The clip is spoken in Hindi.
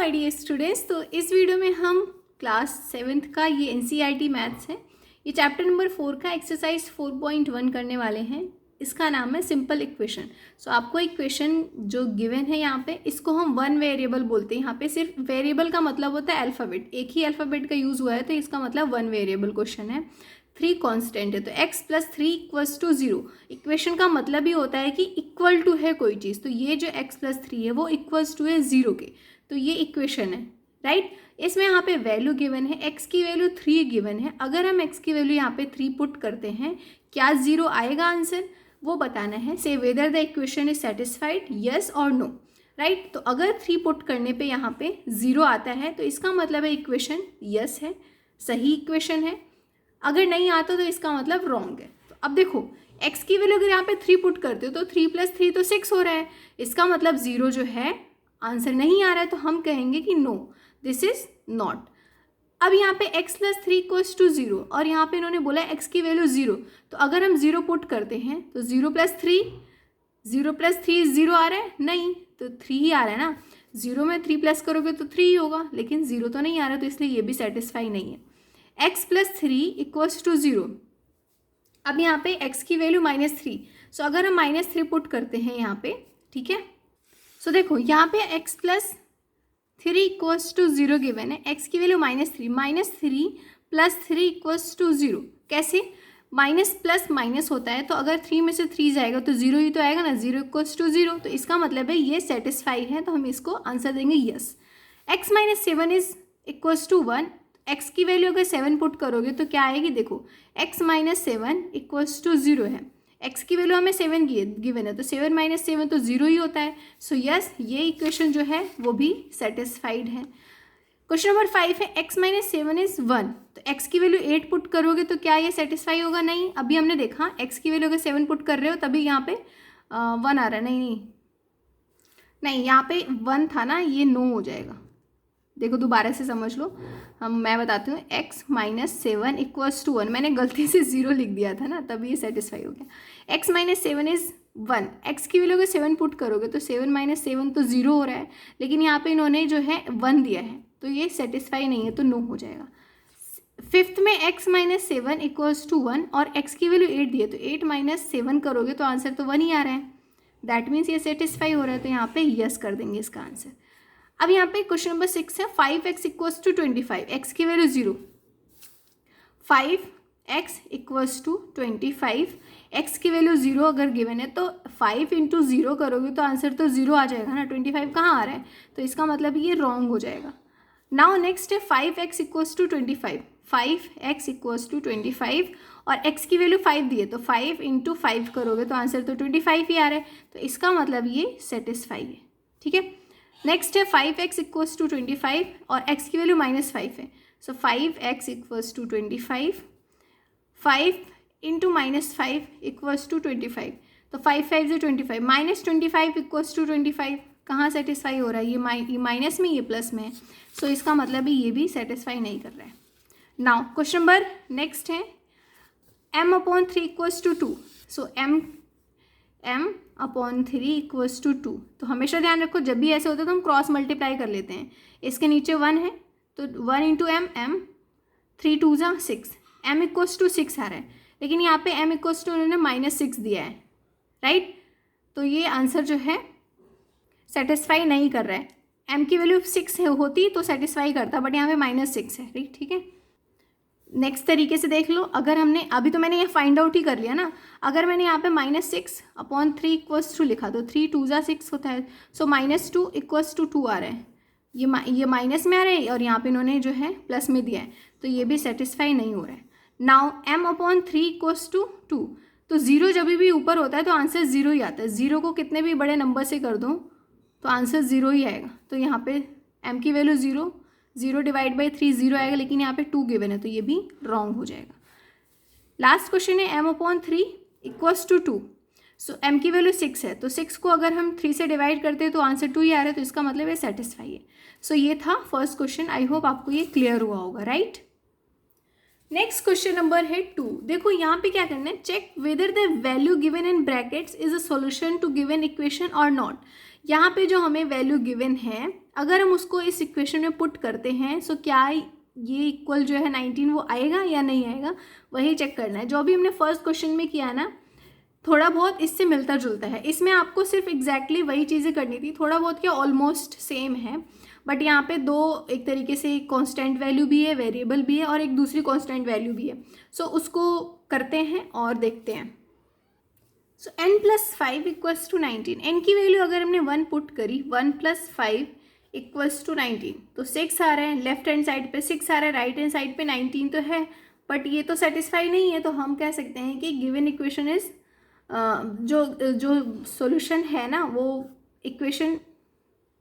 माय डियर स्टूडेंट्स, तो इस वीडियो में हम क्लास 7th का ये एनसीईआरटी मैथ्स है, ये चैप्टर नंबर 4 का एक्सरसाइज 4.1 करने वाले हैं। इसका नाम है सिंपल इक्वेशन। सो आपको इक्वेशन जो गिवन है यहाँ पे, इसको हम वन वेरिएबल बोलते हैं। यहाँ पे सिर्फ वेरिएबल का मतलब होता है अल्फ़ाबेट, एक ही अल्फ़ाबेट का यूज़ हुआ है, तो इसका मतलब वन वेरिएबल क्वेश्चन है। 3 कांस्टेंट है, तो x + 3 = 0। इक्वेशन का मतलब ही होता है कि इक्वल टू है कोई चीज़, तो ये जो x + 3 है वो इक्वल्स टू है 0 के, तो ये इक्वेशन है, राइट। इसमें यहाँ पे वैल्यू गिवन है, x की वैल्यू 3 गिवन है। अगर हम x की वैल्यू यहाँ पे 3 पुट करते हैं, क्या 0 आएगा आंसर, वो बताना है। से whether the equation is satisfied, yes और नो, राइट। तो अगर 3 पुट करने पे यहाँ पे 0 आता है, तो इसका मतलब है इक्वेशन यस है, सही इक्वेशन है। अगर नहीं आता तो इसका मतलब रॉन्ग है। तो अब देखो, x की वैल्यू अगर यहाँ पे 3 पुट करते हो तो 3 + 3 तो 6 हो रहा है, इसका मतलब 0 जो है आंसर नहीं आ रहा है, तो हम कहेंगे कि नो, दिस इज नॉट। अब यहाँ पे x + 3 = 0 और यहाँ पे इन्होंने बोला x की वैल्यू 0, तो अगर हम 0 पुट करते हैं तो 0 + 3 0 आ रहा है, नहीं तो 3 ही आ रहा है ना। 0 में 3 प्लस करोगे तो 3 ही होगा, लेकिन 0 तो नहीं आ रहा, तो इसलिए ये भी सेटिस्फाई नहीं है। x + 3 = 0। अब यहाँ पे x की वैल्यू -3, सो अगर हम -3 पुट करते हैं यहाँ पे, ठीक है। सो देखो यहाँ पे x + 3 = 0 गिवन है, x की वैल्यू -3 + 3 = 0। कैसे? माइनस प्लस माइनस होता है, तो अगर 3 में से 3 जाएगा तो 0 ही तो आएगा ना, 0 = 0, तो इसका मतलब है ये सेटिस्फाई है, तो हम इसको आंसर देंगे यस। x - 7 = 1, x की वैल्यू अगर 7 पुट करोगे तो क्या आएगी, देखो x - 7 = 0 है, x की वैल्यू हमें 7 गिवन है, तो 7 - 7 तो 0 ही होता है। सो यस, ये इक्वेशन जो है वो भी सेटिस्फाइड है। क्वेश्चन नंबर 5 है, x - 7 = 1, तो x की वैल्यू 8 पुट करोगे तो क्या ये सेटिस्फाई होगा, नहीं। अभी हमने देखा x की वैल्यू अगर 7 पुट कर रहे हो तभी यहाँ पे 1 आ रहा है, नहीं यहाँ पे 1 था ना, ये नो हो जाएगा। देखो दोबारा से समझ लो, मैं बताती हूँ। x - 7 = 1, मैंने गलती से 0 लिख दिया था ना, तभी ये सेटिस्फाई हो गया। x - 7 = 1, x की वैल्यू अगर 7 पुट करोगे तो 7 - 7 तो 0 हो रहा है, लेकिन यहाँ पे इन्होंने जो है 1 दिया है, तो ये सेटिस्फाई नहीं है, तो नो हो जाएगा। 5th में x - 7 = 1 और x की वैल्यू 8 दी है, तो 8 - 7 करोगे तो आंसर तो 1 ही आ रहा है, दैट मीन्स ये सेटिस्फाई हो रहा है, तो यहाँ पे यस कर देंगे इसका आंसर। अब यहाँ पे क्वेश्चन नंबर 6 है, 5x = 25, x की वैल्यू 0, 5x = 25, x की वैल्यू 0 अगर गिवन है तो 5 × 0 करोगे तो आंसर तो 0 आ जाएगा ना, 25 कहाँ आ रहा है, तो इसका मतलब ये रॉन्ग हो जाएगा। नाउ नेक्स्ट है 5x = 25, 5x = 25 और x की वैल्यू 5 दी है, तो 5 × 5 करोगे तो आंसर तो 25 ही आ रहा है, तो इसका मतलब ये सेटिस्फाई है, ठीक है। नेक्स्ट है 5x = 25 और x की वैल्यू -5 है, सो 5x = 25, 5 × -5 = 25, तो 5 5 = 25, -25 = 25, कहाँ सेटिस्फाई हो रहा है, ये माइनस में, ये प्लस में है, सो इसका मतलब है ये भी सेटिस्फाई नहीं कर रहा है। नाउ क्वेश्चन नंबर नेक्स्ट है, m/3 = 2, सो m/3 = 2, तो हमेशा ध्यान रखो जब भी ऐसे होता है तो हम क्रॉस मल्टीप्लाई कर लेते हैं। इसके नीचे 1 है तो 1 × m, 3 2 = 6, m = 6 आ रहा है, लेकिन यहाँ पे m = उन्होंने -6 दिया है, राइट। तो ये आंसर जो है सेटिस्फाई नहीं कर रहा है। m की वैल्यू 6 होती तो सेटिस्फाई करता, बट यहाँ पे -6 है, राइट, ठीक है। नेक्स्ट तरीके से देख लो, अगर हमने अभी तो मैंने ये फाइंड आउट ही कर लिया ना, अगर मैंने यहाँ पे -6/3 = लिखा तो 3 2 = 6 होता है, सो -2 = 2 आ रहा है, ये माइनस में आ रहा है और यहाँ पे इन्होंने जो है प्लस में दिया है, तो ये भी सेटिस्फाई नहीं हो रहा है। नाउ m/3 = 2, तो 0 जब भी ऊपर होता है तो आंसर 0 ही आता है, 0 को कितने भी बड़े नंबर से कर दो तो आंसर 0 ही आएगा, तो यहाँ पे m की वैल्यू 0 /3 0 आएगा, लेकिन यहाँ पे 2 गिवन है, तो ये भी रॉन्ग हो जाएगा। लास्ट क्वेश्चन है m/3 = 2, सो m की वैल्यू 6 है, तो 6 को अगर हम 3 से डिवाइड करते हैं तो आंसर 2 ही आ रहा है, तो इसका मतलब ये सेटिस्फाई है। सो ये था फर्स्ट क्वेश्चन, आई होप आपको ये क्लियर हुआ होगा, राइट। नेक्स्ट क्वेश्चन नंबर है 2, देखो यहाँ पे क्या करना है, check whether the value given in brackets is a solution to given equation और नॉट। यहाँ पे जो हमें वैल्यू गिवन है अगर हम उसको इस इक्वेशन में पुट करते हैं सो क्या ये इक्वल जो है 19 वो आएगा या नहीं आएगा, वही चेक करना है। जो भी हमने फर्स्ट क्वेश्चन में किया ना, थोड़ा बहुत इससे मिलता जुलता है। इसमें आपको सिर्फ एग्जैक्टली वही चीज़ें करनी थी, थोड़ा बहुत क्या ऑलमोस्ट सेम है, बट यहाँ पे दो एक तरीके से कांस्टेंट वैल्यू भी है, वेरिएबल भी है और एक दूसरी कांस्टेंट वैल्यू भी है। सो उसको करते हैं और देखते हैं। सो n + 5 = 19। n की वैल्यू अगर हमने 1 पुट करी, 1 + 5 = 19, तो 6 आ रहा है। लेफ्ट हैंड साइड पे 6 आ रहा है, राइट हैंड साइड पे 19 तो है, बट ये तो सेटिस्फाई नहीं है। तो हम कह सकते हैं कि गिवन इक्वेशन इज जो सॉल्यूशन है ना, वो इक्वेशन